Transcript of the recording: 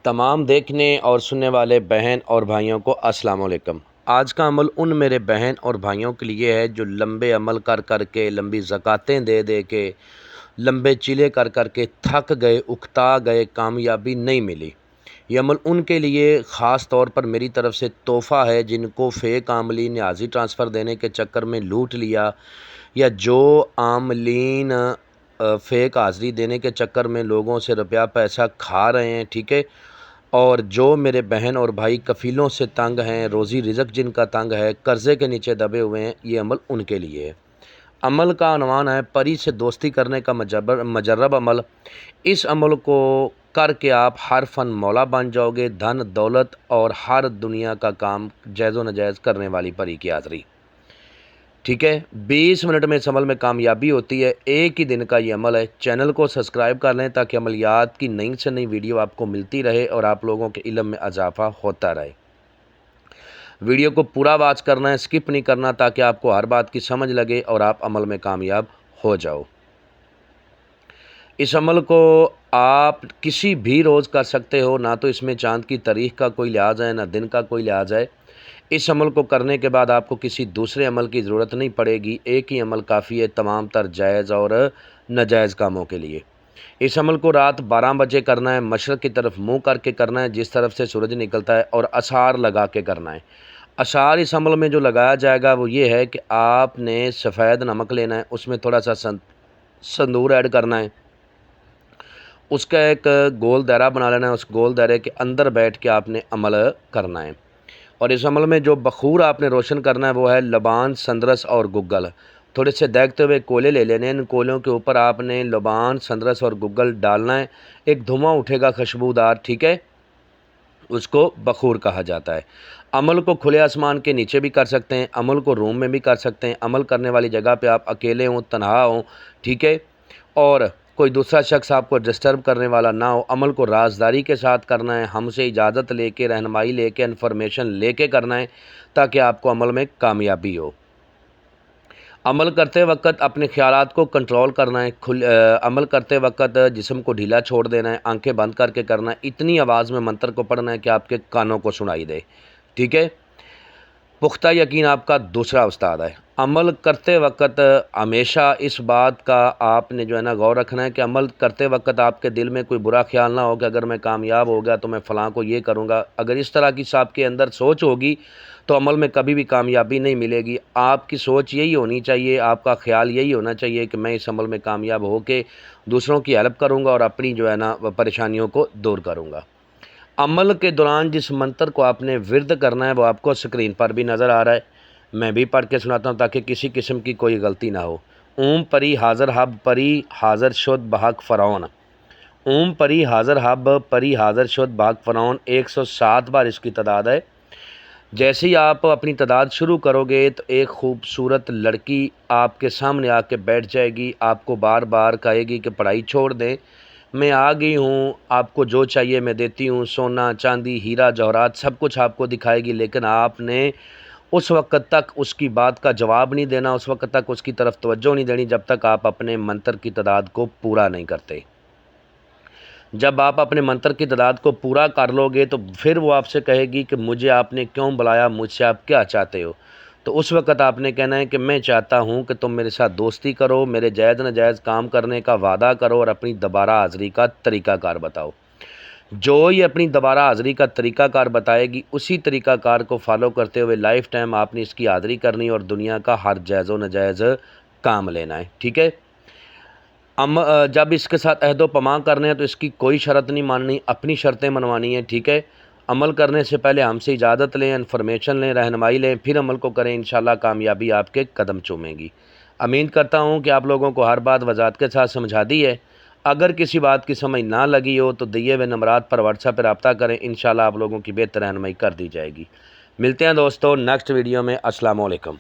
تمام دیکھنے اور سننے والے بہن اور بھائیوں کو السلام علیکم۔ آج کا عمل ان میرے بہن اور بھائیوں کے لیے ہے جو لمبے عمل کر کر کے، لمبی زکاتیں دے دے کے، لمبے چیلے کر کر کے تھک گئے، اکتا گئے، کامیابی نہیں ملی۔ یہ عمل ان کے لیے خاص طور پر میری طرف سے تحفہ ہے جن کو فیک عاملین نیازی ٹرانسفر دینے کے چکر میں لوٹ لیا، یا جو عاملین فیک حاضری دینے کے چکر میں لوگوں سے روپیہ پیسہ کھا رہے ہیں، ٹھیک ہے، اور جو میرے بہن اور بھائی کفیلوں سے تنگ ہیں، روزی رزق جن کا تنگ ہے، قرضے کے نیچے دبے ہوئے ہیں، یہ عمل ان کے لیے ہے۔ عمل کا عنوان ہے پری سے دوستی کرنے کا مجرب عمل۔ اس عمل کو کر کے آپ ہر فن مولا بن جاؤ گے، دھن دولت اور ہر دنیا کا کام جائز و ناجائز کرنے والی پری کی حاضری، ٹھیک ہے۔ 20 منٹ میں اس عمل میں کامیابی ہوتی ہے، ایک ہی دن کا یہ عمل ہے۔ چینل کو سبسکرائب کر لیں تاکہ عملیات کی نئی سے نئی ویڈیو آپ کو ملتی رہے اور آپ لوگوں کے علم میں اضافہ ہوتا رہے۔ ویڈیو کو پورا واچ کرنا ہے، سکپ نہیں کرنا، تاکہ آپ کو ہر بات کی سمجھ لگے اور آپ عمل میں کامیاب ہو جاؤ۔ اس عمل کو آپ کسی بھی روز کر سکتے ہو، نہ تو اس میں چاند کی تاریخ کا کوئی لحاظ ہے، نہ دن کا کوئی لحاظ ہے۔ اس عمل کو کرنے کے بعد آپ کو کسی دوسرے عمل کی ضرورت نہیں پڑے گی، ایک ہی عمل کافی ہے تمام تر جائز اور ناجائز کاموں کے لیے۔ اس عمل کو رات 12 بجے کرنا ہے، مشرق کی طرف منہ کر کے کرنا ہے جس طرف سے سورج نکلتا ہے، اور اشعار لگا کے کرنا ہے۔ اشعار اس عمل میں جو لگایا جائے گا وہ یہ ہے کہ آپ نے سفید نمک لینا ہے، اس میں تھوڑا سا سندور ایڈ کرنا ہے، اس کا ایک گول دائرہ بنا لینا ہے، اس گول دائرے کے اندر بیٹھ کے آپ نے عمل کرنا ہے۔ اور اس عمل میں جو بخور آپ نے روشن کرنا ہے وہ ہے لبان، سندرس اور گگل۔ تھوڑے سے دیکھتے ہوئے کولے لے لینے ہیں، ان کولوں کے اوپر آپ نے لبان، سندرس اور گگل ڈالنا ہے، ایک دھواں اٹھے گا خوشبودار، ٹھیک ہے، اس کو بخور کہا جاتا ہے۔ عمل کو کھلے آسمان کے نیچے بھی کر سکتے ہیں، عمل کو روم میں بھی کر سکتے ہیں، عمل کرنے والی جگہ پہ آپ اکیلے ہوں، تنہا ہوں، ٹھیک ہے، اور کوئی دوسرا شخص آپ کو ڈسٹرب کرنے والا نہ ہو۔ عمل کو رازداری کے ساتھ کرنا ہے، ہم سے اجازت لے کے، رہنمائی لے کے، انفارمیشن لے کے کرنا ہے تاکہ آپ کو عمل میں کامیابی ہو۔ عمل کرتے وقت اپنے خیالات کو کنٹرول کرنا ہے، عمل کرتے وقت جسم کو ڈھیلا چھوڑ دینا ہے، آنکھیں بند کر کے کرنا ہے، اتنی آواز میں منتر کو پڑھنا ہے کہ آپ کے کانوں کو سنائی دے، ٹھیک ہے۔ پختہ یقین آپ کا دوسرا استاد ہے۔ عمل کرتے وقت ہمیشہ اس بات کا آپ نے جو ہے نا غور رکھنا ہے کہ عمل کرتے وقت آپ کے دل میں کوئی برا خیال نہ ہو کہ اگر میں کامیاب ہو گیا تو میں فلاں کو یہ کروں گا۔ اگر اس طرح کی آپ کے اندر سوچ ہوگی تو عمل میں کبھی بھی کامیابی نہیں ملے گی۔ آپ کی سوچ یہی ہونی چاہیے، آپ کا خیال یہی ہونا چاہیے کہ میں اس عمل میں کامیاب ہو کے دوسروں کی ہیلپ کروں گا اور اپنی جو ہے نا پریشانیوں کو دور کروں گا۔ عمل کے دوران جس منتر کو آپ نے ورد کرنا ہے وہ آپ کو سکرین پر بھی نظر آ رہا ہے، میں بھی پڑھ کے سناتا ہوں تاکہ کسی قسم کی کوئی غلطی نہ ہو۔ اوم پری حاضر حب پری حاضر شد بحق فرعون۔ اوم پری حاضر حب پری حاضر شد بحق فرعون، 107 بار اس کی تعداد ہے۔ جیسے ہی آپ اپنی تعداد شروع کرو گے تو ایک خوبصورت لڑکی آپ کے سامنے آ کے بیٹھ جائے گی، آپ کو بار بار کہے گی کہ پڑھائی چھوڑ دیں، میں آ گئی ہوں، آپ کو جو چاہیے میں دیتی ہوں، سونا چاندی ہیرا جواہرات سب کچھ آپ کو دکھائے گی، لیکن آپ نے اس وقت تک اس کی بات کا جواب نہیں دینا، اس وقت تک اس کی طرف توجہ نہیں دینی جب تک آپ اپنے منتر کی تعداد کو پورا نہیں کرتے۔ جب آپ اپنے منتر کی تعداد کو پورا کر لو گے تو پھر وہ آپ سے کہے گی کہ مجھے آپ نے کیوں بلایا، مجھ سے آپ کیا چاہتے ہو؟ تو اس وقت آپ نے کہنا ہے کہ میں چاہتا ہوں کہ تم میرے ساتھ دوستی کرو، میرے جائز ناجائز کام کرنے کا وعدہ کرو اور اپنی دوبارہ حاضری کا طریقہ کار بتاؤ۔ جو یہ اپنی دوبارہ حاضری کا طریقہ کار بتائے گی اسی طریقہ کار کو فالو کرتے ہوئے لائف ٹائم آپ نے اس کی حاضری کرنی اور دنیا کا ہر جائز و ناجائز کام لینا ہے، ٹھیک ہے۔ جب اس کے ساتھ عہد و پیمان کرنے ہیں تو اس کی کوئی شرط نہیں ماننی، اپنی شرطیں منوانی ہیں، ٹھیک ہے۔ عمل کرنے سے پہلے ہم سے اجازت لیں، انفارمیشن لیں، رہنمائی لیں، پھر عمل کو کریں، انشاءاللہ کامیابی آپ کے قدم چومے گی۔ امید کرتا ہوں کہ آپ لوگوں کو ہر بات وضاحت کے ساتھ سمجھا دی ہے۔ اگر کسی بات کی سمجھ نہ لگی ہو تو دیے ہوئے نمبرات پر واٹس ایپ پہ رابطہ کریں، انشاءاللہ آپ لوگوں کی بہتر رہنمائی کر دی جائے گی۔ ملتے ہیں دوستو نیکسٹ ویڈیو میں، السلام علیکم۔